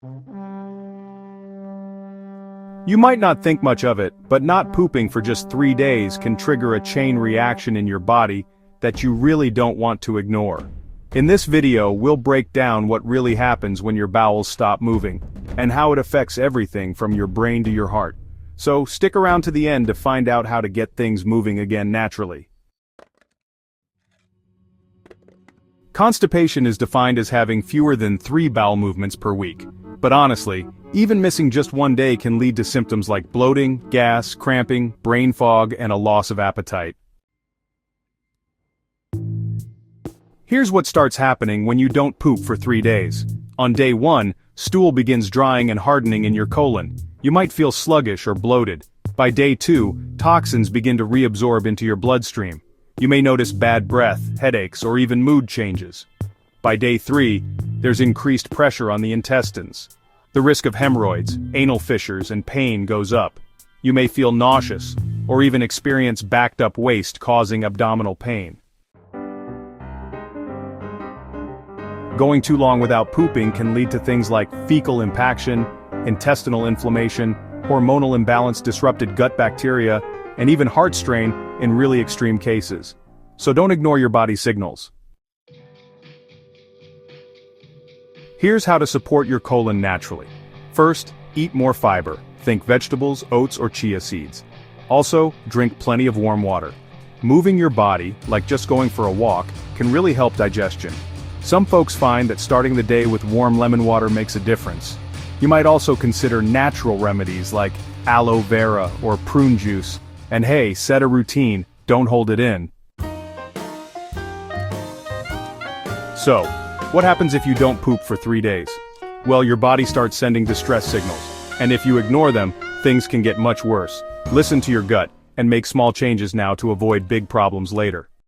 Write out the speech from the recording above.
You might not think much of it, but not pooping for just 3 days can trigger a chain reaction in your body that you really don't want to ignore. In this video, we'll break down what really happens when your bowels stop moving, and how it affects everything from your brain to your heart. So stick around to the end to find out how to get things moving again naturally. Constipation is defined as having fewer than 3 bowel movements per week. But honestly, even missing just 1 day can lead to symptoms like bloating, gas, cramping, brain fog, and a loss of appetite. Here's what starts happening when you don't poop for 3 days. On day 1, stool begins drying and hardening in your colon. You might feel sluggish or bloated. By day 2, toxins begin to reabsorb into your bloodstream. You may notice bad breath, headaches, or even mood changes. By day 3, there's increased pressure on the intestines. The risk of hemorrhoids, anal fissures, and pain goes up. You may feel nauseous, or even experience backed-up waste causing abdominal pain. Going too long without pooping can lead to things like fecal impaction, intestinal inflammation, hormonal imbalance, disrupted gut bacteria, and even heart strain in really extreme cases. So don't ignore your body's signals. Here's how to support your colon naturally. First, eat more fiber. Think vegetables, oats, or chia seeds. Also, drink plenty of warm water. Moving your body, like just going for a walk, can really help digestion. Some folks find that starting the day with warm lemon water makes a difference. You might also consider natural remedies like aloe vera or prune juice. And hey, set a routine, don't hold it in. So, what happens if you don't poop for 3 days? Well, your body starts sending distress signals, and if you ignore them, things can get much worse. Listen to your gut, and make small changes now to avoid big problems later.